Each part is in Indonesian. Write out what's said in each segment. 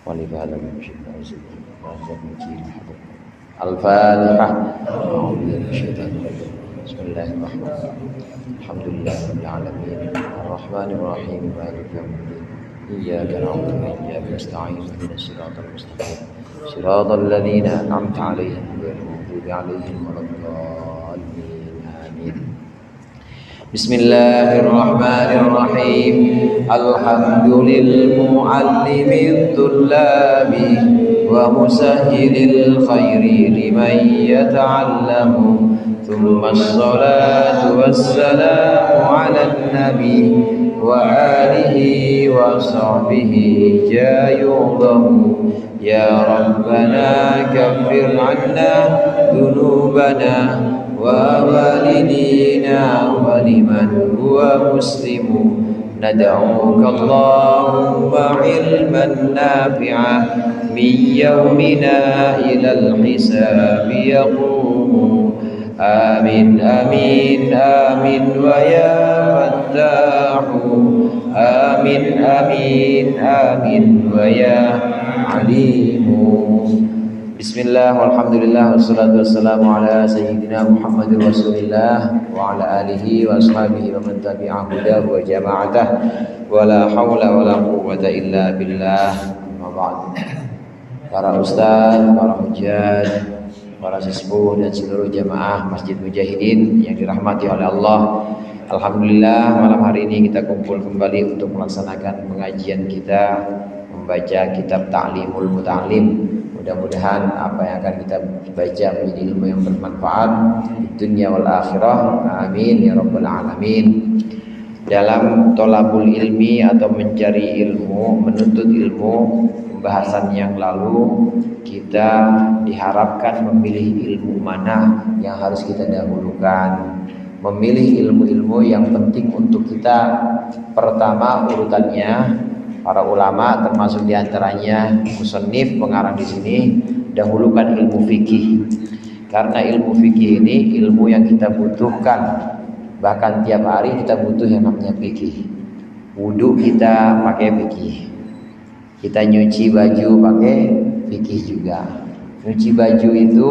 ولبهذا المشيطان الفاتحة. أعوذ بالله من الشيطان الرجيم. بسم الله الرحمن الرحيم. الحمد لله رب العالمين الرحمن الرحيم مالك يوم الدين إياك نعبد وإياك نستعين اهدنا الصراط المستقيم صراط الذين أنعمت عليهم غير المغضوب عليهم ولا الضالين آمين. بسم الله الرحمن الرحيم. الحمد للمعلم الطلاب ومسهل الخير لمن يتعلم ثم الصلاة والسلام على النبي وآله وصحبه جايوبه. يا ربنا كفر عنا ذنوبنا ووالدينا ولمن هو مسلم. ندعوك اللهم علما نافعا من يومنا إلى الحساب يقوم. آمين آمين آمين ويا فتاح. آمين آمين آمين ويا عليم. Bismillah walhamdulillah wassalatu wassalamu ala sayyidina Muhammadir Rasulillah wa ala alihi wa ashabihi wa man tabi'ahu hudahu wa jama'atah wa la hawla wa la quwwata illa billah. Amma ba'd. Para ustaz, para hujjaj, para sesepuh dan seluruh jamaah Masjid Mujahidin yang dirahmati oleh Allah. Alhamdulillah malam hari ini kita kumpul kembali untuk melaksanakan pengajian kita membaca kitab Ta'limul Muta'allim. Mudah-mudahan apa yang akan kita baca menjadi ilmu yang bermanfaat di dunia wal akhirah. Amin ya rabbal alamin. Dalam tolabul ilmi atau mencari ilmu, menuntut ilmu, pembahasan yang lalu kita diharapkan memilih ilmu mana yang harus kita dahulukan. Memilih ilmu-ilmu yang penting untuk kita. Pertama urutannya para ulama termasuk diantaranya musannif pengarang di sini dahulukan ilmu fikih, karena ilmu fikih ini ilmu yang kita butuhkan, bahkan tiap hari kita butuh yang namanya fikih. Wudu kita pakai fikih, kita nyuci baju pakai fikih juga. Nyuci baju itu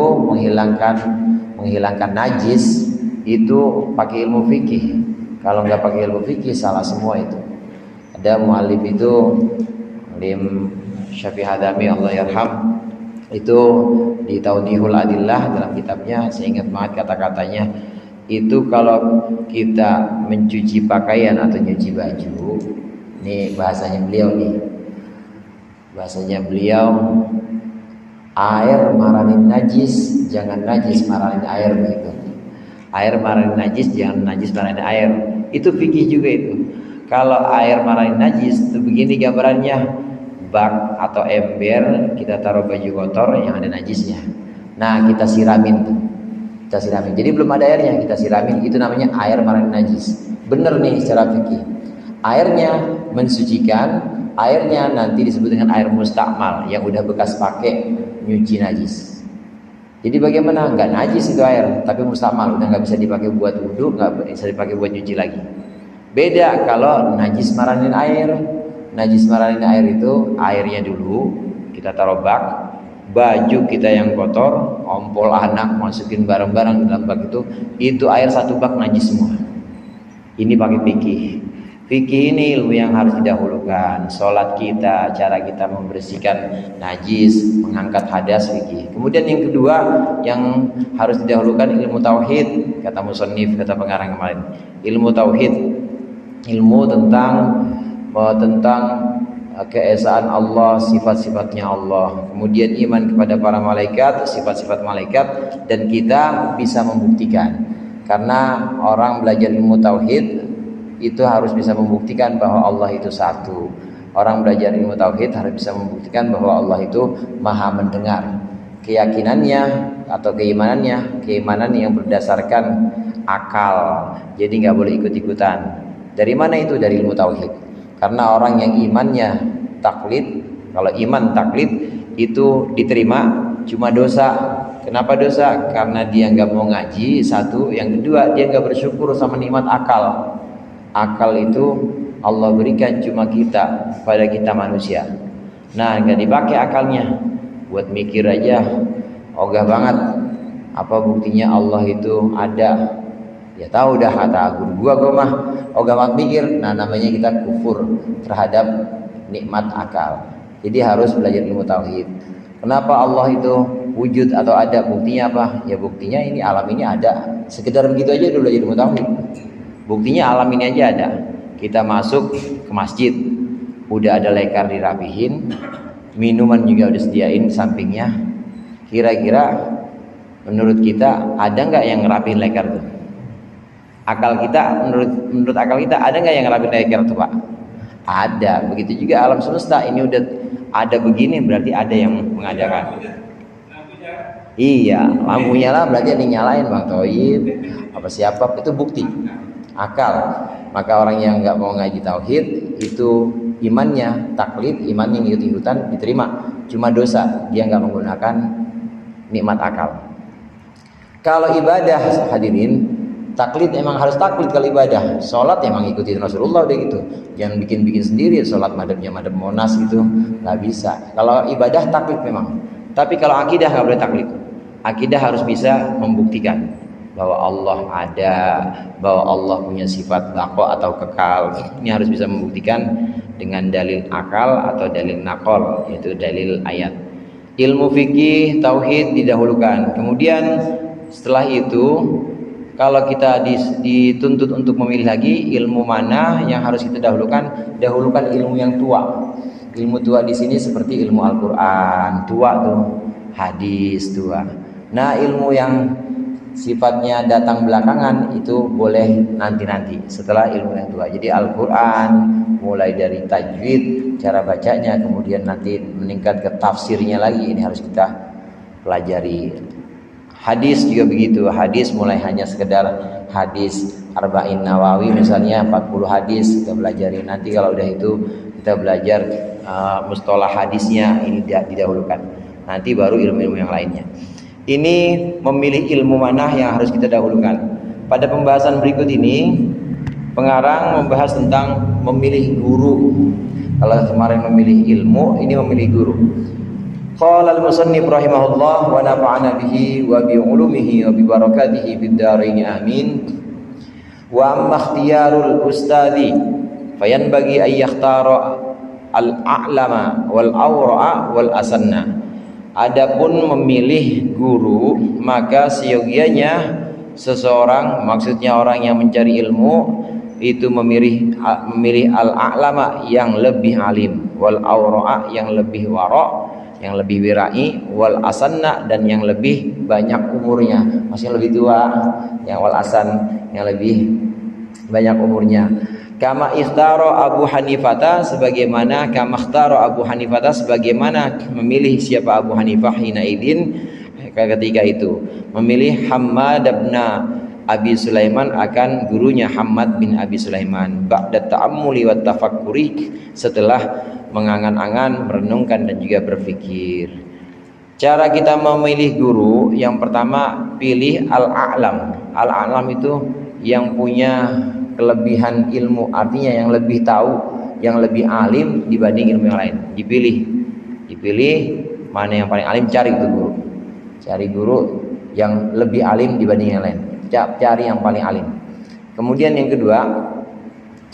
menghilangkan najis itu pakai ilmu fikih. Kalau nggak pakai ilmu fikih salah semua itu. Ada mu'alif itu Alim Syafi'i Hadami Allah yarham, itu di Tawdihul Adillah dalam kitabnya, saya ingat banget kata-katanya itu, kalau kita mencuci pakaian atau nyuci baju, ini bahasanya beliau air maranin najis, jangan najis maranin air begitu. Air maranin najis, jangan najis maranin air. Itu fikih juga itu. Kalau air maranin najis itu begini gambarannya, bak atau ember kita taruh baju kotor yang ada najisnya. Nah kita siramin. Jadi belum ada airnya, kita siramin, itu namanya air maranin najis. Bener nih secara fikih. Airnya mensucikan, airnya nanti disebut dengan air mustakmal yang udah bekas pakai nyuci najis. Jadi bagaimana? Nggak najis itu air, tapi mustakmal, udah nggak bisa dipakai buat wudu, nggak bisa dipakai buat nyuci lagi. Beda kalau najis maranin air. Najis maranin air itu airnya dulu kita taruh bak, baju kita yang kotor, ompol anak masukin barang-barang dalam bak itu air satu bak najis semua. Ini pakai fikih. Fikih ini ilmu yang harus didahulukan. Sholat kita, cara kita membersihkan najis, mengangkat hadas, fikih. Kemudian yang kedua yang harus didahulukan ilmu tauhid, kata musannif, kata pengarang kemarin. Ilmu tauhid, ilmu tentang keesaan Allah, sifat-sifatnya Allah, kemudian iman kepada para malaikat, sifat-sifat malaikat, dan kita bisa membuktikan. Karena orang belajar ilmu tauhid itu harus bisa membuktikan bahwa Allah itu satu. Orang belajar ilmu tauhid harus bisa membuktikan bahwa Allah itu maha mendengar. Keyakinannya atau keimanan yang berdasarkan akal, jadi nggak boleh ikut-ikutan. Dari mana itu? Dari ilmu tauhid. Karena orang yang imannya taklid, kalau iman taklid itu diterima cuma dosa. Kenapa dosa? Karena dia nggak mau ngaji, satu. Yang kedua, dia nggak bersyukur sama nikmat akal. Akal itu Allah berikan cuma kita, pada kita manusia. Nah, nggak dipakai akalnya, buat mikir aja, ogah banget. Apa buktinya Allah itu ada? Ya tahu dah kata guru gua mah ogah banget mikir. Nah, namanya kita kufur terhadap nikmat akal. Jadi harus belajar ilmu tauhid. Kenapa Allah itu wujud atau ada? Buktinya apa? Ya buktinya ini alam ini ada. Sekedar begitu aja udah belajar ilmu tauhid. Buktinya alam ini aja ada. Kita masuk ke masjid, udah ada lekar dirapihin, minuman juga udah sediain sampingnya. Kira-kira menurut kita ada nggak yang ngerapihin lekar tuh? Akal kita, menurut akal kita ada nggak yang ngerapihin lekar tuh, Pak? Ada. Begitu juga alam semesta ini udah ada begini, berarti ada yang mengadakan. Iya, lampunya lah berarti ada yang nyalain, Bang Toib apa siapa, itu bukti akal. Maka orang yang nggak mau ngaji tauhid itu imannya taklid, imannya ngikut-ikutan diterima, cuma dosa dia nggak menggunakan nikmat akal. Kalau ibadah hadirin, taklid emang harus taklid. Kalau ibadah, sholat emang ikutin Rasulullah udah gitu, jangan bikin-bikin sendiri. Sholat madhabnya madhab Monas gitu nggak bisa. Kalau ibadah taklid memang, tapi kalau akidah nggak boleh taklid. Akidah harus bisa membuktikan bahwa Allah ada, bahwa Allah punya sifat baqa atau kekal. Ini harus bisa membuktikan dengan dalil akal atau dalil naqol, yaitu dalil ayat. Ilmu fikih tauhid didahulukan. Kemudian setelah itu kalau kita dituntut untuk memilih lagi ilmu mana yang harus kita dahulukan, dahulukan ilmu yang tua. Ilmu tua di sini seperti ilmu Al-Qur'an, tua tuh, hadis tua. Nah, ilmu yang sifatnya datang belakangan itu boleh nanti-nanti setelah ilmu yang tua. Jadi Al-Qur'an mulai dari tajwid, cara bacanya, kemudian nanti meningkat ke tafsirnya lagi, ini harus kita pelajari. Hadis juga begitu. Hadis mulai hanya sekedar hadis Arba'in Nawawi misalnya 40 hadis kita pelajari. Nanti kalau udah itu kita belajar mustalah hadisnya, ini didahulukan. Nanti baru ilmu-ilmu yang lainnya. Ini memilih ilmu mana yang harus kita dahulukan. Pada pembahasan berikut ini pengarang membahas tentang memilih guru. Kalau kemarin memilih ilmu, ini memilih guru. Qala al-musannif rahimahullah wa nafa'ana bihi wa bi ulumihi wa bi barakatihi fid dharain amin. Wa amma ikhtiyarul ustadi fayanbaghi ay yakhtara al-a'lama wal awra'a wal asanna. Adapun memilih guru, maka seyogianya seseorang, maksudnya orang yang mencari ilmu itu memilih al-a'lama yang lebih alim, wal awra'a yang lebih wara', yang lebih wirai, wal asanna dan yang lebih banyak umurnya, maksudnya lebih tua, yang wal asan yang lebih banyak umurnya. Kama ikhtaro Abu Hanifah, sebagaimana Abu Hanifah, sebagaimana memilih siapa Abu Hanifah hina idin ketika itu memilih Hammad bin Abi Sulaiman akan gurunya Hammad bin Abi Sulaiman ba'da ta'ammuli wa tafakkuri, setelah mengangan-angan, merenungkan dan juga berpikir. Cara kita memilih guru, yang pertama pilih al-a'lam. Al-a'lam itu yang punya kelebihan ilmu, artinya yang lebih tahu, yang lebih alim dibanding ilmu yang lain. Dipilih mana yang paling alim, cari itu guru. Cari guru yang lebih alim dibanding yang lain. Cari yang paling alim. Kemudian yang kedua,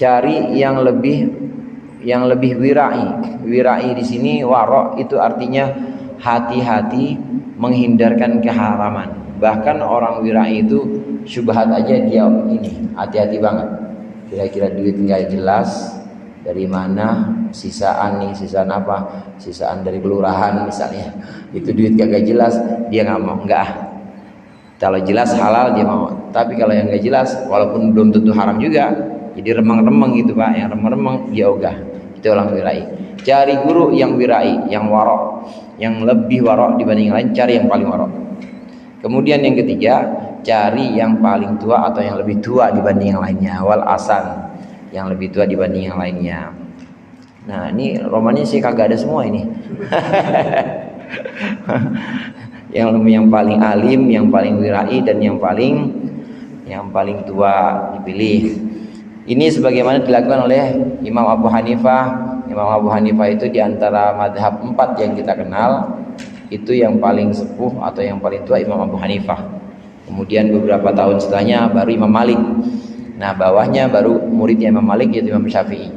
cari yang lebih wirai. Wirai di sini waro itu artinya hati-hati menghindarkan keharaman. Bahkan orang wirai itu syubhat aja dia ini hati-hati banget. Kira-kira duit nggak jelas dari mana, sisaan nih, sisaan apa? Sisaan dari kelurahan misalnya. Itu duit kagak jelas, dia nggak mau, nggak. Kalau jelas halal dia mau. Tapi kalau yang nggak jelas, walaupun belum tentu haram juga, jadi remeng-remeng gitu Pak, yang remeng-remeng dia ogah. Itu orang wirai. Cari guru yang wirai, yang warok, yang lebih warok dibanding yang lain, cari yang paling warok. Kemudian yang ketiga, cari yang paling tua atau yang lebih tua dibanding yang lainnya, wal asan, yang lebih tua dibanding yang lainnya. Nah, ini romannya sih kagak ada semua ini. yang paling alim, yang paling wirai dan yang paling tua dipilih. Ini sebagaimana dilakukan oleh Imam Abu Hanifah Imam Abu Hanifah itu di antara madhab 4 yang kita kenal, itu yang paling sepuh atau yang paling tua Imam Abu Hanifah. Kemudian beberapa tahun setelahnya baru Imam Malik. Nah, bawahnya baru muridnya Imam Malik yaitu Imam Syafi'i.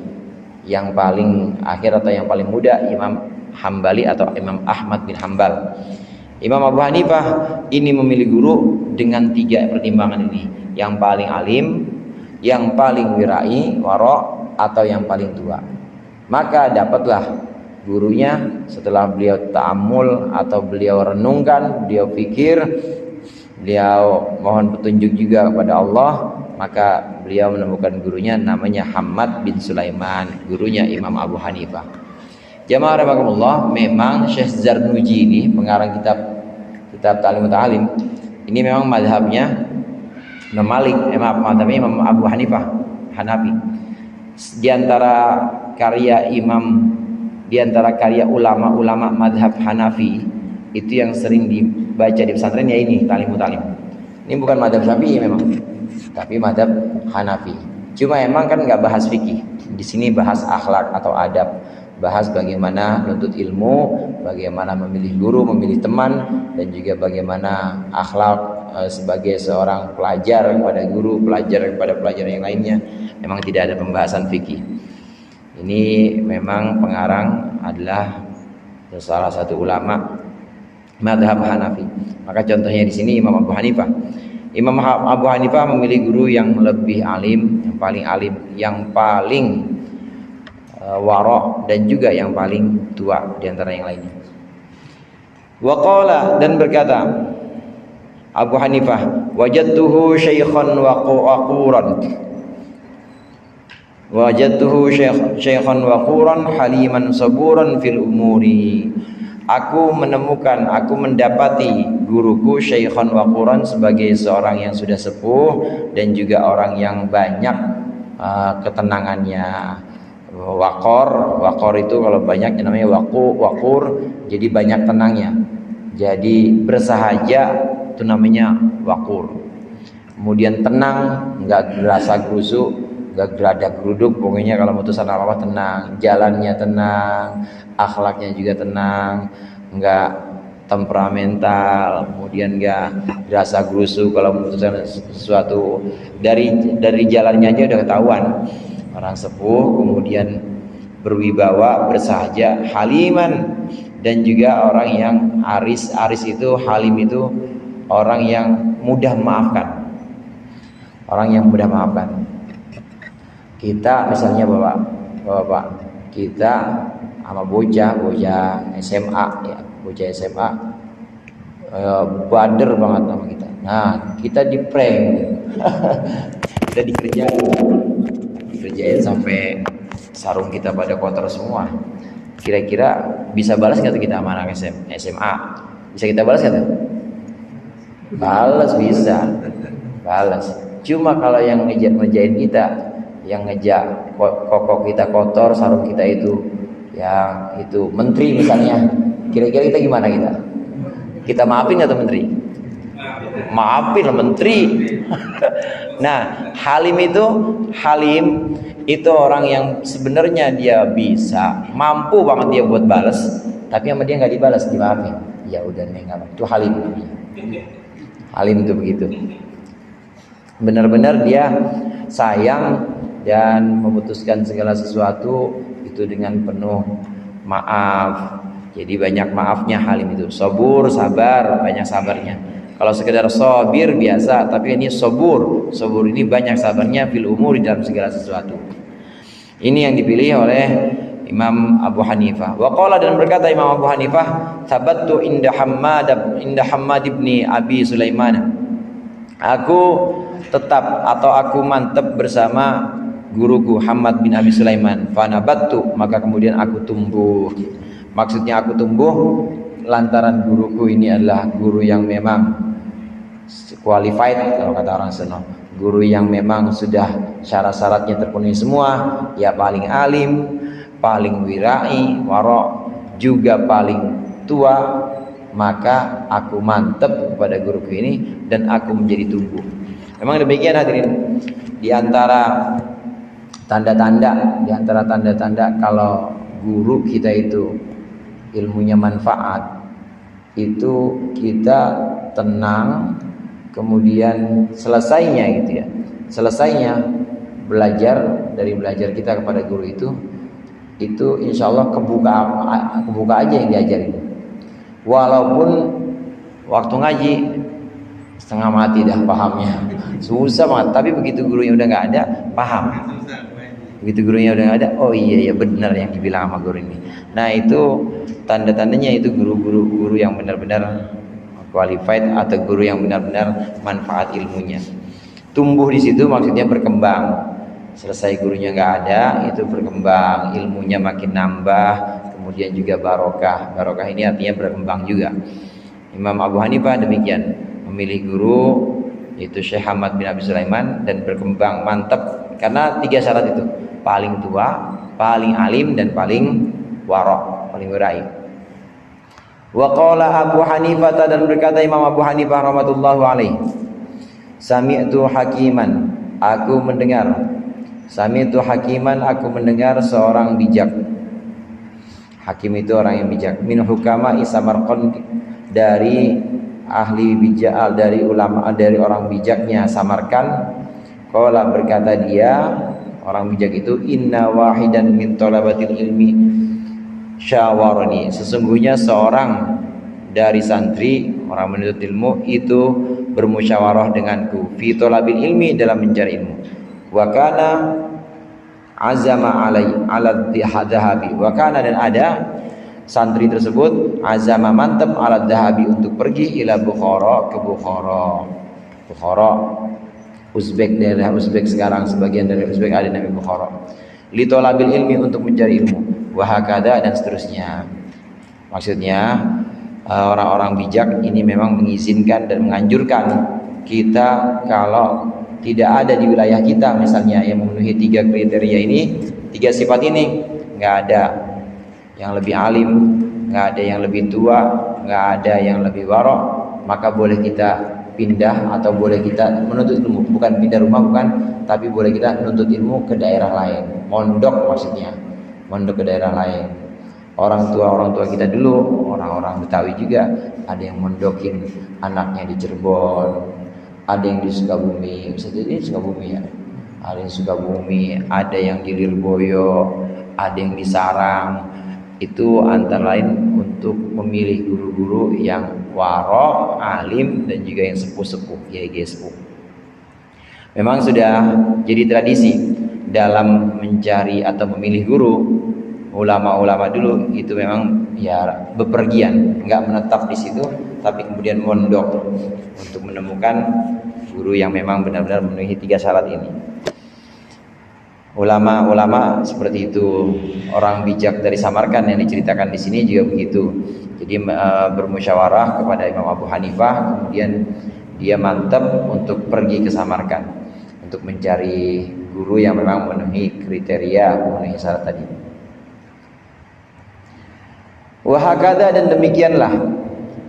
Yang paling akhir atau yang paling muda Imam Hambali atau Imam Ahmad bin Hambal. Imam Abu Hanifah ini memilih guru dengan 3 pertimbangan ini. Yang paling alim, yang paling wirai, wara', atau yang paling tua. Maka dapatlah gurunya setelah beliau ta'ammul atau beliau renungkan, beliau pikir, beliau mohon petunjuk juga kepada Allah, maka beliau menemukan gurunya namanya Hammad bin Sulaiman, gurunya Imam Abu Hanifah. Jamaah rahimakumullah, memang Syekh Zarnuji ini pengarang kitab Ta'limut Ta'alim, ini memang madhabnya Imam Malik, madhabnya Imam Abu Hanifah, Hanafi. Di antara karya ulama-ulama madhab Hanafi itu yang sering dibaca di pesantren ya ini Ta'limut Ta'alim. Ini bukan madhab Syafi'i memang, tapi madhab Hanafi. Cuma emang kan nggak bahas fikih. Di sini bahas akhlak atau adab, bahas bagaimana menuntut ilmu, bagaimana memilih guru, memilih teman, dan juga bagaimana akhlak sebagai seorang pelajar kepada guru, pelajar kepada pelajar yang lainnya. Memang tidak ada pembahasan fikih. Ini memang pengarang adalah salah satu ulama madhab Hanafi. Maka contohnya di sini Imam Abu Hanifah. Imam Abu Hanifah memilih guru yang lebih alim, yang paling alim, yang paling wara' dan juga yang paling tua di antara yang lainnya. Wa qala, dan berkata Abu Hanifah, wajadtuhu syaikhan waquran. Wajadtuhu syaikhan waquran haliman saburan fil umuri. Aku mendapati guruku syaikhan waquran sebagai seorang yang sudah sepuh dan juga orang yang banyak ketenangannya. Waqor itu kalau banyak namanya waqur, jadi banyak tenangnya. Jadi bersahaja itu namanya waqur. Kemudian tenang, enggak gerasa gerusuk, enggak geradak geruduk, pokoknya kalau mutusan apa-apa tenang, jalannya tenang, akhlaknya juga tenang, enggak temperamental, kemudian enggak gerasa gerusuk kalau memutuskan sesuatu dari jalannya aja udah ketahuan. Orang sepuh, kemudian berwibawa, bersahaja, haliman, dan juga orang yang aris itu, halim itu orang yang mudah memaafkan. Orang yang mudah memaafkan. Kita misalnya bapak, kita sama bocah SMA ya, bocah SMA bader banget sama kita. Nah, kita di prank. Kita dikerjain sampai sarung kita pada kotor semua. Kira-kira bisa balas nggak tuh kita sama anak SMA? Bisa kita balas nggak tuh? Balas bisa, balas. Cuma kalau yang ngerjain kita, yang ngejak koko kita kotor, sarung kita itu, yang itu menteri misalnya, kira-kira kita gimana kita? Kita maafin nggak tuh menteri? Maafin lah menteri. Nah, halim itu orang yang sebenarnya dia bisa, mampu banget dia buat balas, tapi sama dia nggak dibalas, dimaafin. Ya udah nih, nggak apa. Itu halim namanya. Halim itu begitu. Benar-benar dia sayang dan memutuskan segala sesuatu itu dengan penuh maaf. Jadi banyak maafnya halim itu. Sabur, sabar, banyak sabarnya. Kalau sekedar sabir biasa, tapi ini sabur. Sabur ini banyak sabarnya fil umur dalam segala sesuatu. Ini yang dipilih oleh Imam Abu Hanifah. Wa qala, dan berkata Imam Abu Hanifah, tabattu inda Hammad ibni Abi Sulaiman. Aku tetap atau aku mantap bersama guruku Hammad bin Abi Sulaiman. Fanabattu, maka kemudian aku tumbuh. Maksudnya aku tumbuh lantaran guruku ini adalah guru yang memang qualified kalau kata orang Sunda. Guru yang memang sudah syarat-syaratnya terpenuhi semua, ya paling alim, paling wirai, wara', juga paling tua, maka aku mantep kepada guruku ini dan aku menjadi tumbuh. Memang demikian hadirin. Di antara tanda-tanda kalau guru kita itu ilmunya manfaat, itu kita tenang, kemudian selesainya gitu ya, selesainya belajar kita kepada guru itu insya Allah kebuka aja yang diajarin. Walaupun waktu ngaji setengah mati dah pahamnya, susah banget. Tapi begitu gurunya udah nggak ada, paham. Begitu gurunya udah nggak ada, oh iya benar yang dibilang sama guru ini. Nah itu tanda-tandanya itu guru yang benar-benar qualified atau guru yang benar-benar manfaat ilmunya. Tumbuh di situ maksudnya berkembang. Selesai gurunya nggak ada, itu berkembang, ilmunya makin nambah, kemudian juga barokah. Barokah ini artinya berkembang juga. Imam Abu Hanifah demikian, memilih guru yaitu Syekh Ahmad bin Abi Sulaiman dan berkembang mantap karena 3 syarat itu: paling tua, paling alim, dan paling warok, paling berai. Wa qala Abu Hanifah, dan berkata Imam Abu Hanifah rahmatullahu alaihi, sami'tu hakiman, aku mendengar. Sami'tu hakiman, aku mendengar seorang bijak. Hakim itu orang yang bijak. Min hukama Samarqand, dari ahli bijak, dari ulama, dari orang bijaknya Samarkand. Qala, berkata dia, orang bijak itu, inna wahidan min talabatil ilmi syawarani, sesungguhnya seorang dari santri, orang menuntut ilmu itu bermusyawarah denganku fi talabil ilmi, dalam mencari ilmu. Wa kana azama ala dhahabi, wa kana, dan ada santri tersebut azama, mantap, ala dhahabi, untuk pergi ila Bukhara, ke Bukhara Uzbek, daerah Uzbek sekarang, sebagian dari Uzbek ada namanya Bukhara, li talabil ilmi, untuk mencari ilmu, wa hakada, dan seterusnya. Maksudnya orang-orang bijak ini memang mengizinkan dan menganjurkan kita kalau tidak ada di wilayah kita misalnya yang memenuhi 3 kriteria ini, 3 sifat ini, nggak ada yang lebih alim, nggak ada yang lebih tua, nggak ada yang lebih warok, maka boleh kita pindah atau boleh kita menuntut ilmu. Bukan pindah rumah, bukan, tapi boleh kita menuntut ilmu ke daerah lain, mondok maksudnya, mondok ke daerah lain. Orang tua kita dulu, orang-orang Betawi juga ada yang mondokin anaknya di Cirebon, ada yang di Sukabumi, bisa jadi Sukabumi ya, ada yang Sukabumi, ada yang di Lirboyo, ada yang di Sarang. Itu antara lain untuk memilih guru-guru yang waro, alim, dan juga yang sepuh-sepuh, kiai-kiai sepuh. Memang sudah jadi tradisi dalam mencari atau memilih guru. Ulama-ulama dulu itu memang ya bepergian, nggak menetap di situ, tapi kemudian mondok untuk menemukan guru yang memang benar-benar memenuhi 3 syarat ini. Ulama-ulama seperti itu, orang bijak dari Samarkand yang diceritakan di sini juga begitu. Jadi bermusyawarah kepada Imam Abu Hanifah, kemudian dia mantap untuk pergi ke Samarkand untuk mencari guru yang memang memenuhi kriteria, memenuhi syarat tadi. Wahakada, dan demikianlah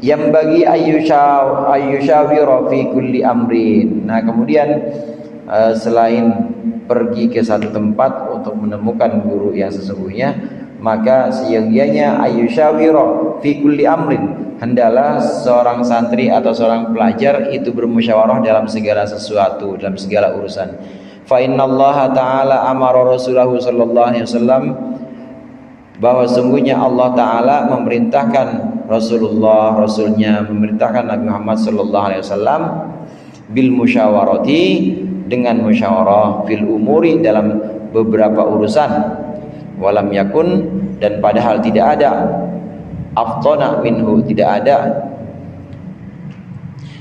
yang bagi ayyushawira fi kulli amrin. Nah kemudian selain pergi ke satu tempat untuk menemukan guru yang sesungguhnya, maka seyogianya ayyushawira fi kulli amrin, hendalah seorang santri atau seorang pelajar itu bermusyawarah dalam segala sesuatu, dalam segala urusan. Fa innallaha ta'ala amara rasulahu sallallahu alaihi wasallam, bahwa sungguhnya Allah Ta'ala memerintahkan Rasulnya memerintahkan Nabi Muhammad Sallallahu Alaihi Wasallam bil musyawarati, dengan musyawarah, fil umuri, dalam beberapa urusan, walam yakun, dan padahal tidak ada, aftona minhu, tidak ada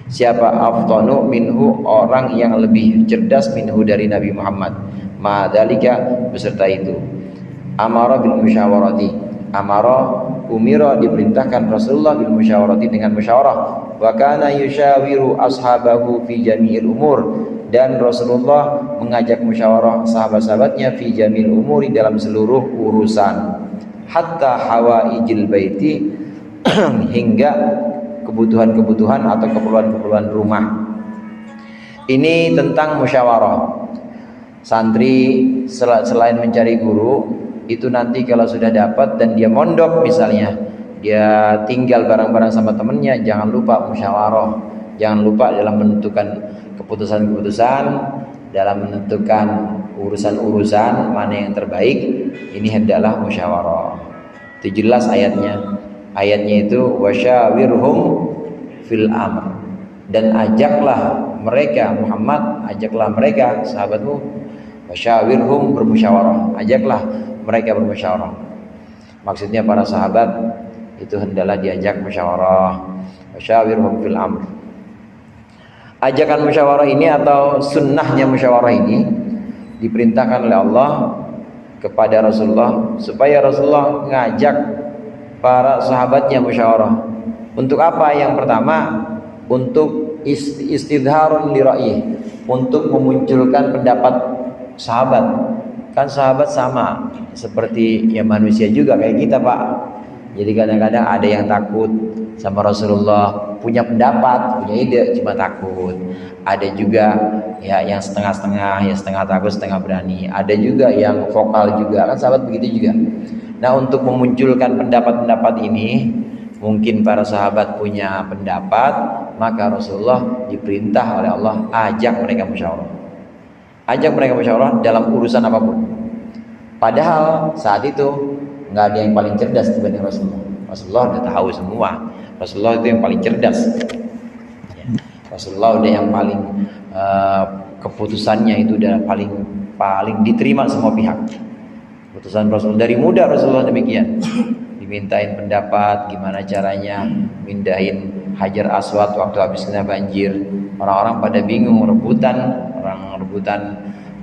siapa aftonu minhu, orang yang lebih cerdas, minhu, dari Nabi Muhammad, ma'adhalika, beserta itu. Amara bil musyawarati, amara, umira, diperintahkan Rasulullah bil musyawarati, dengan musyawarah. Wa kana yusyawiru ashabahu fi jami'il umur, dan Rasulullah mengajak musyawarah sahabat-sahabatnya fi jami'il umuri, dalam seluruh urusan. Hatta hawaijil baiti, hingga kebutuhan-kebutuhan atau keperluan-keperluan rumah. Ini tentang musyawarah. Santri selain mencari guru, itu nanti kalau sudah dapat dan dia mondok misalnya, dia tinggal bareng-bareng sama temennya, jangan lupa musyawarah, jangan lupa dalam menentukan keputusan-keputusan, dalam menentukan urusan-urusan mana yang terbaik, ini hendaklah musyawarah. Itu jelas ayatnya. Ayatnya itu wasyawirhum fil amr, dan ajaklah mereka Muhammad, ajaklah mereka sahabatmu, wasyawirhum bermusyawarah, ajaklah mereka bermusyawarah. Maksudnya para sahabat itu hendaklah diajak musyawarah. Wasyawirhum fil amr. Ajakan musyawarah ini atau sunnahnya musyawarah ini diperintahkan oleh Allah kepada Rasulullah supaya Rasulullah ngajak para sahabatnya musyawarah. Untuk apa? Yang pertama, untuk istidharun li ra'yi, untuk memunculkan pendapat sahabat. Kan sahabat sama seperti ya manusia juga kayak kita, Pak. Jadi kadang-kadang ada yang takut sama Rasulullah, punya pendapat, punya ide, cuma takut. Ada juga ya yang setengah-setengah, ya setengah takut, setengah berani. Ada juga yang vokal juga, kan sahabat begitu juga. Nah, untuk memunculkan pendapat-pendapat ini, mungkin para sahabat punya pendapat, maka Rasulullah diperintah oleh Allah ajak mereka musyawarah. Ajak mereka musyawarah dalam urusan apapun. Padahal saat itu nggak ada yang paling cerdas dibanding Rasulullah. Rasulullah udah tahu semua. Rasulullah itu yang paling cerdas. Rasulullah udah yang paling keputusannya itu udah paling diterima semua pihak. Keputusan Rasul dari muda, Rasulullah demikian. Dimintain pendapat gimana caranya mindahin Hajar Aswad waktu habis kena banjir. Orang-orang pada bingung, orang rebutan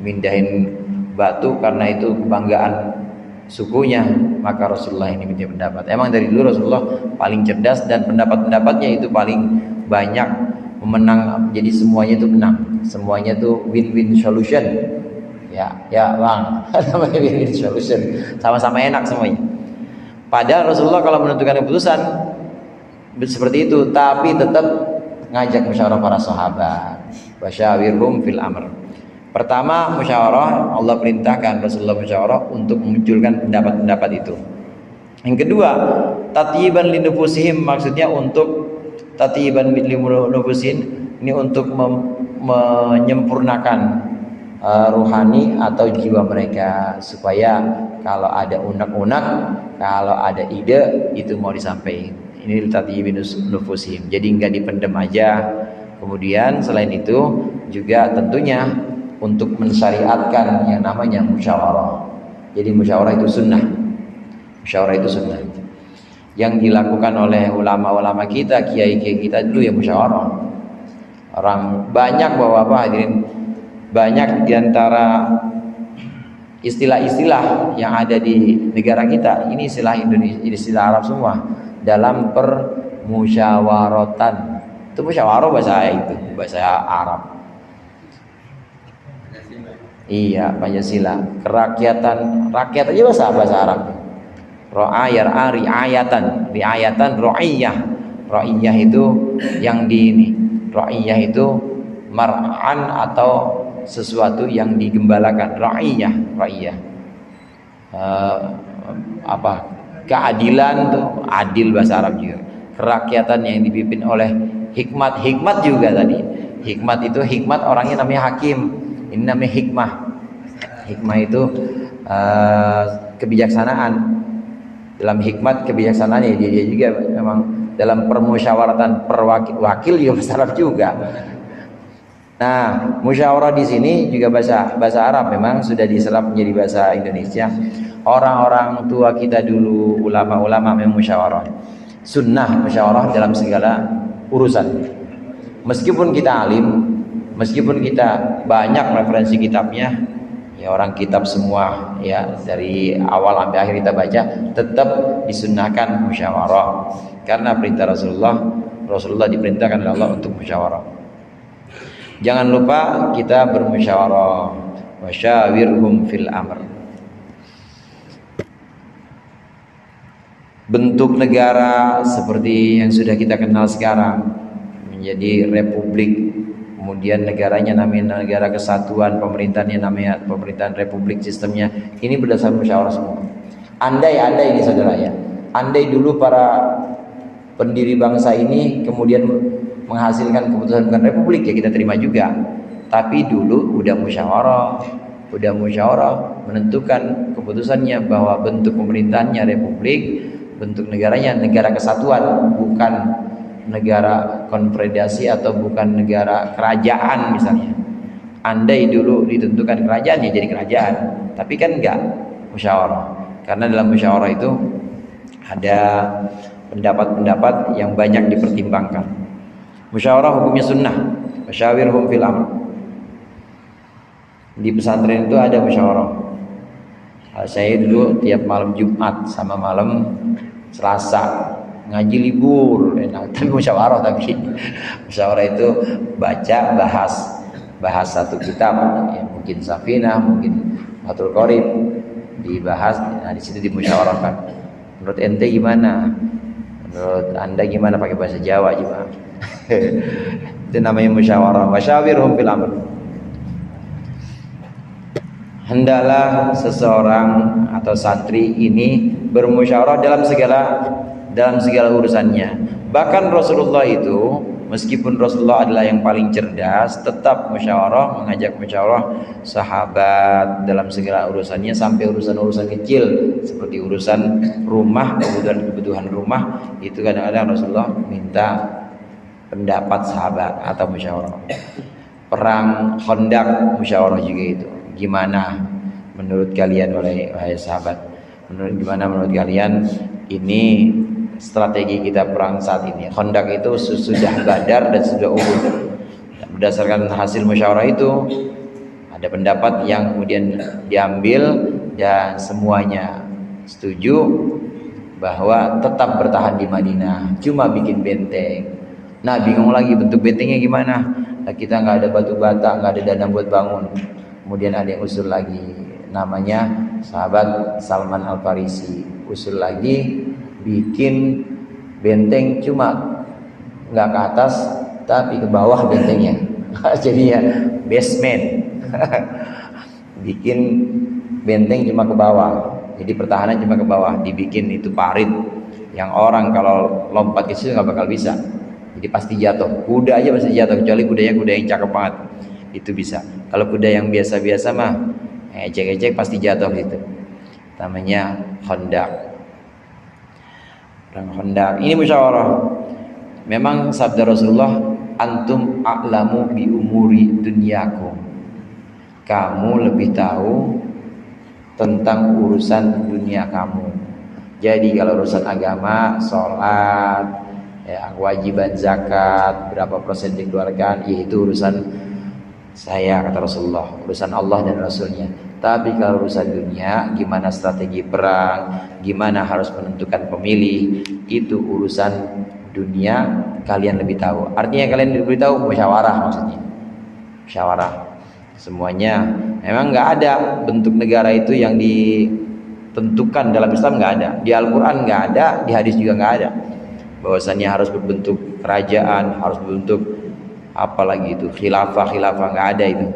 mindahin batu karena itu kebanggaan sukunya. Maka Rasulullah ini minta pendapat. Emang dari dulu Rasulullah paling cerdas dan pendapat-pendapatnya itu paling banyak memenang. Jadi semuanya itu menang, semuanya itu win-win solution. Ya bang, namanya win-win solution, sama-sama enak semuanya. Padahal Rasulullah kalau menentukan keputusan seperti itu, tapi tetap ngajak musyawarah para sahabat. Wasyawirhum fil amr. Pertama musyawarah, Allah perintahkan Rasulullah musyawarah untuk memunculkan pendapat-pendapat itu. Yang kedua, tatyiban linufusihim, maksudnya untuk tatyiban linufusihim ini untuk menyempurnakan ruhani atau jiwa mereka, supaya kalau ada unek-unek, kalau ada ide itu mau disampaikan. Ini tatyibin nufusihim, jadi nggak dipendam aja. Kemudian selain itu juga tentunya untuk mensyariatkan yang namanya musyawarah. Jadi musyawarah itu sunnah. Musyawarah itu sunnah. Yang dilakukan oleh ulama-ulama kita, kiai-kiai kita dulu ya musyawarah. Orang banyak bapak-bapak hadirin, banyak diantara istilah-istilah yang ada di negara kita ini istilah Indonesia, istilah Arab semua, dalam permusyawaratan. Itu musyawarah bahasa Arab. Iya, Pancasila. Kerakyatan, rakyat aja bahasa Arab. Ro'ayar riayatan, ro'iyah. Ro'iyah itu yang di ini. Ro'iyah itu mar'an atau sesuatu yang digembalakan. Ra'iyah. Keadilan tuh, adil bahasa Arab juga. Kerakyatan yang dipimpin oleh hikmat juga tadi. Hikmat itu orangnya namanya hakim. Ini namanya hikmah. Hikmah itu kebijaksanaan. Dalam hikmat kebijaksanaan ya dia juga memang dalam permusyawaratan wakil juga bahasa Arab juga. Nah, musyawarah di sini juga bahasa Arab, memang sudah diserap menjadi bahasa Indonesia. Orang-orang tua kita dulu, ulama-ulama memang musyawarah. Sunnah musyawarah dalam segala urusan. Meskipun kita alim, meskipun kita banyak referensi kitabnya, ya orang kitab semua ya dari awal sampai akhir kita baca, tetap disunnahkan musyawarah. Karena perintah Rasulullah diperintahkan oleh Allah untuk musyawarah. Jangan lupa kita bermusyawarah. Wasyawirhum fil amr. Bentuk negara seperti yang sudah kita kenal sekarang menjadi republik, kemudian negaranya namanya negara kesatuan, pemerintahnya namanya pemerintahan republik, sistemnya ini berdasarkan musyawarah semua. Andai ini saudara ya, andai dulu para pendiri bangsa ini kemudian menghasilkan keputusan bukan republik, ya kita terima juga. Tapi dulu udah musyawarah menentukan keputusannya bahwa bentuk pemerintahannya republik, bentuk negaranya negara kesatuan, bukan negara konfederasi atau bukan negara kerajaan misalnya. Andai dulu ditentukan kerajaan, ya jadi kerajaan. Tapi kan enggak, musyawarah. Karena dalam musyawarah itu ada pendapat-pendapat yang banyak dipertimbangkan. Musyawarah hukumnya sunnah. Wasyawirhum fil amr. Di pesantren itu ada musyawarah. Saya dulu tiap malam Jumat sama malam Selasa ngaji libur, enak. Tapi musyawarah, musyawarah itu bahas satu kitab, ya, mungkin Safinah, mungkin Fathul Qorib, dibahas. Nah di situ dimusyawarahkan. Menurut ente gimana? Menurut anda gimana, pakai bahasa Jawa juga. Itu namanya musyawarah. Wasyawirhum fil amr. Hendaklah seseorang atau santri ini bermusyawarah dalam segala urusannya. Bahkan Rasulullah itu, meskipun Rasulullah adalah yang paling cerdas, tetap mengajak musyawarah sahabat dalam segala urusannya, sampai urusan-urusan kecil seperti urusan rumah, kebutuhan rumah, itu kadang-kadang Rasulullah minta pendapat sahabat atau musyawarah. Perang Khandaq musyawarah juga itu. Gimana menurut kalian, wahai sahabat? Gimana menurut kalian ini strategi kita perang saat ini? Khandaq itu sudah Badar dan sudah Uhud. Berdasarkan hasil musyawarah itu ada pendapat yang kemudian diambil dan semuanya setuju bahwa tetap bertahan di Madinah, cuma bikin benteng. Nah bingung lagi bentuk bentengnya gimana? Nah, kita nggak ada batu bata, nggak ada dana buat bangun. Kemudian ada yang usul lagi, namanya sahabat Salman Al Farisi, usul lagi bikin benteng cuma nggak ke atas tapi ke bawah bentengnya. Jadinya basement. Bikin benteng cuma ke bawah, jadi pertahanan cuma ke bawah, dibikin itu parit yang orang kalau lompat ke situ nggak bakal bisa, jadi pasti jatuh. Kuda aja pasti jatuh, kecuali kuda yang cakep banget, itu bisa. Kalau kuda yang biasa-biasa mah ecek-ecek pasti jatuh gitu. Namanya Khandaq. Perang Khandaq ini musyawarah. Memang sabda Rasulullah, antum a'lamu bi umuri dunyakum. Kamu lebih tahu tentang urusan dunia kamu. Jadi kalau urusan agama, sholat, ya, kewajiban zakat, berapa persen dikeluarkan, yaitu urusan saya, kata Rasulullah, urusan Allah dan Rasulnya. Tapi kalau urusan dunia, gimana strategi perang, gimana harus menentukan pemilih, itu urusan dunia kalian lebih tahu. Artinya kalian lebih tahu, musyawarah maksudnya. Musyawarah. Semuanya memang nggak ada bentuk negara itu yang ditentukan dalam Islam, nggak ada. Di Al-Quran nggak ada, di hadis juga nggak ada. Bahwasannya harus berbentuk kerajaan, harus berbentuk apalagi itu khilafah nggak ada itu,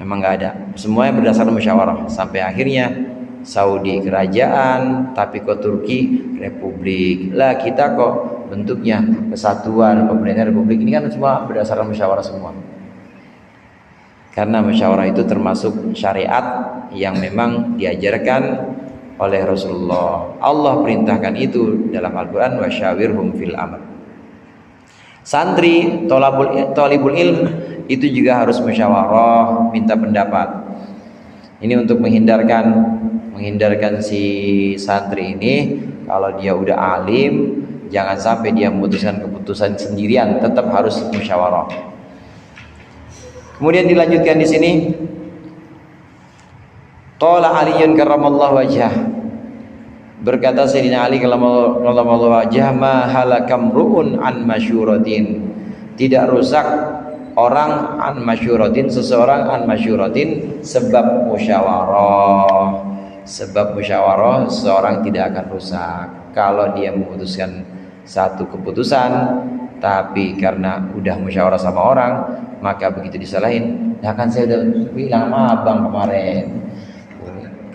memang nggak ada. Semuanya berdasarkan musyawarah sampai akhirnya Saudi kerajaan, tapi kok Turki republik. Lah kita kok bentuknya kesatuan, pemerintahan republik. Ini kan semua berdasarkan musyawarah semua. Karena musyawarah itu termasuk syariat yang memang diajarkan oleh Rasulullah. Allah perintahkan itu dalam Al-Quran, wasyawirhum fil amr. Santri, thalibul ilm itu juga harus musyawarah, minta pendapat. Ini untuk menghindarkan si santri ini, kalau dia udah alim, jangan sampai dia memutuskan keputusan sendirian, tetap harus musyawarah. Kemudian dilanjutkan di sini, qala Aliyun karramallahu wajhah. Berkata Sayyidina Ali karramallahu wajhah, ma halakam ru'un an masyuratin. Tidak rusak orang an masyuratin, seseorang an masyuratin sebab musyawarah. Sebab musyawarah seseorang tidak akan rusak. Kalau dia memutuskan satu keputusan tapi karena udah musyawarah sama orang, maka begitu disalahin, ya kan saya udah bilang sama abang kemarin,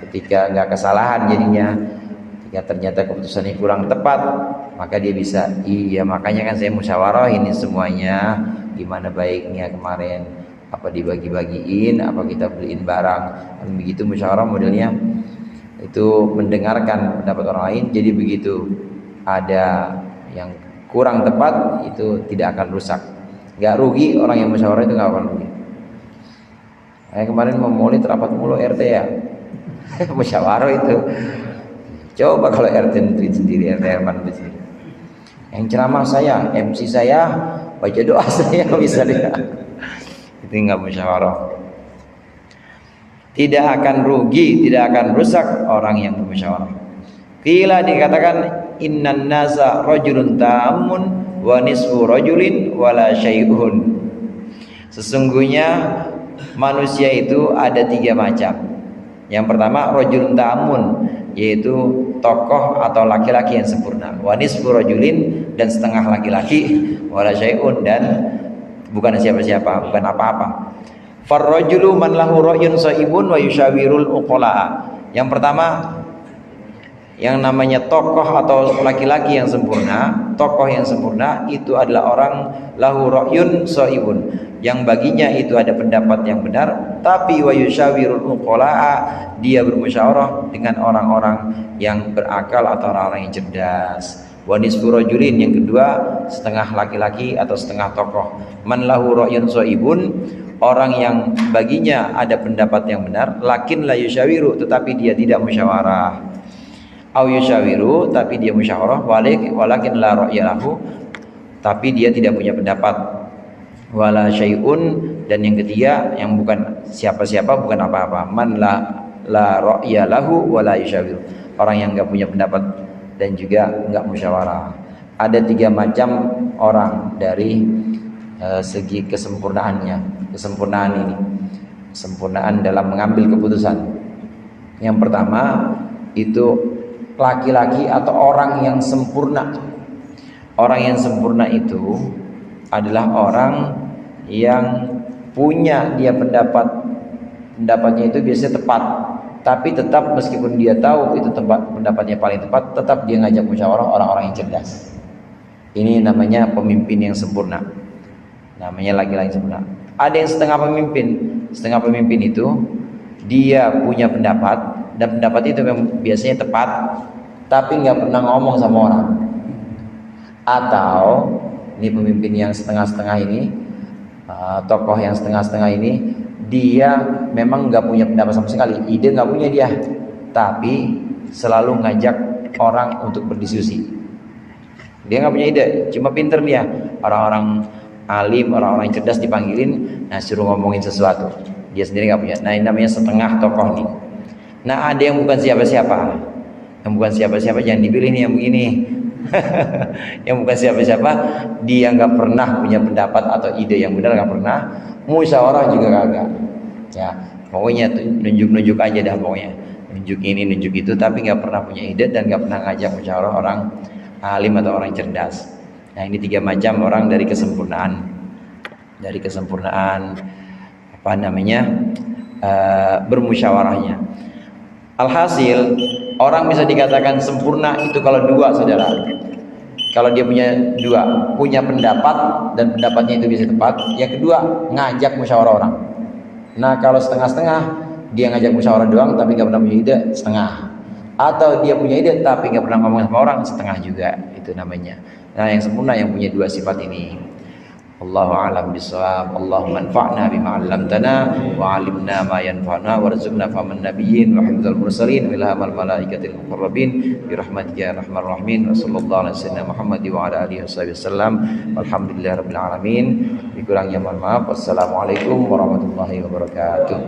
ketika nggak kesalahan jadinya Jika ternyata keputusannya kurang tepat, maka dia bisa, iya makanya kan saya musyawarah ini semuanya, gimana baiknya kemarin, apa dibagi-bagiin, apa kita beliin barang, dan begitu musyawarah modelnya itu mendengarkan pendapat orang lain. Jadi begitu ada yang kurang tepat itu tidak akan rusak, nggak rugi. Orang yang musyawarah itu nggak akan rugi. Kemarin memulai rapat mulu RT ya, musyawarah itu. Coba kalau RT sendiri, RT Herman sendiri, yang ceramah saya, MC saya, baca doa saya misalnya, itu nggak musyawarah. Tidak akan rugi, tidak akan rusak orang yang bermusyawarah. Qila, dikatakan innan nasa rajulun ta'amun wa nisfu rajulin wala syai'un. Sesungguhnya manusia itu ada 3 macam. Yang pertama rajulun ta'amun, yaitu tokoh atau laki-laki yang sempurna. Wa nisfu rajulin, dan setengah laki-laki. Wala syai'un, dan bukan siapa-siapa, bukan apa-apa. Farrajulu man lahu ra'yun saibun wa yushawirul uqala. Yang pertama, yang namanya tokoh atau laki-laki yang sempurna, tokoh yang sempurna itu adalah orang lahu ra'yun saibun, yang baginya itu ada pendapat yang benar, tapi wa yushawirul uqala, dia bermusyawarah dengan orang-orang yang berakal atau orang-orang yang cerdas. Wa nisfu rajulin, yang kedua setengah laki-laki atau setengah tokoh. Man lahu ra'yun saibun, orang yang baginya ada pendapat yang benar, lakin la yusyawiru, tetapi dia tidak musyawarah. Au yusyawiru, tapi dia musyawarah, walakin la ra'ya lahu, tapi dia tidak punya pendapat. Wala syai'un, dan yang ketiga yang bukan siapa-siapa, bukan apa-apa. Man la ra'ya lahu wala yusyawiru, orang yang enggak punya pendapat dan juga enggak musyawarah. Ada 3 macam orang dari segi kesempurnaannya, kesempurnaan ini, kesempurnaan dalam mengambil keputusan. Yang pertama itu laki-laki atau orang yang sempurna. Orang yang sempurna itu adalah orang yang punya dia pendapatnya itu biasanya tepat, tapi tetap meskipun dia tahu itu pendapatnya paling tepat, tetap dia ngajak musyawarah orang-orang yang cerdas. Ini namanya pemimpin yang sempurna, namanya laki-laki sempurna. Ada yang setengah pemimpin. Setengah pemimpin itu dia punya pendapat, dan pendapat itu biasanya tepat, tapi nggak pernah ngomong sama orang. Atau ini pemimpin yang setengah-setengah ini, tokoh yang setengah-setengah ini, dia memang nggak punya pendapat sama sekali, ide nggak punya dia, tapi selalu ngajak orang untuk berdiskusi. Dia nggak punya ide, cuma pinter dia. Orang-orang alim, orang-orang yang cerdas dipanggilin, nah suruh ngomongin sesuatu, dia sendiri nggak punya. Nah ini namanya setengah tokoh nih. Nah ada yang bukan siapa-siapa, yang bukan siapa-siapa jangan dipilih nih yang begini. Yang bukan siapa-siapa, dia nggak pernah punya pendapat atau ide yang benar, nggak pernah. Musyawarah juga kagak. Ya pokoknya nunjuk-nunjuk aja dah, pokoknya nunjuk ini nunjuk itu, tapi nggak pernah punya ide dan nggak pernah ngajak musyawarah orang alim atau orang cerdas. Nah ini 3 macam orang dari kesempurnaan, apa namanya, bermusyawarahnya. Alhasil orang bisa dikatakan sempurna itu kalau 2, saudara. Kalau dia punya 2, punya pendapat dan pendapatnya itu bisa tepat. Yang kedua ngajak musyawarah orang. Nah kalau setengah-setengah, dia ngajak musyawarah doang tapi nggak pernah punya ide, setengah. Atau dia punya ide tapi nggak pernah ngomong sama orang, setengah juga, itu namanya. Nah yang sempurna yang punya 2 sifat ini. Allahu a'lam bishawab. Allahumma anfa'na bima 'allamtana wa 'allimna ma yanfa'una warzuqna fahman nabiyyin wa hifdzal mursalin wa ilhamal malaikatil muqarrabin bi rahmatika ya arhamar rahimin. Wa sallallahu ala sayyidina Muhammad wa ala alihi wasallam. Walhamdulillahirabbil alamin. Dikurangnya mohon maaf. Wassalamualaikum warahmatullahi wabarakatuh.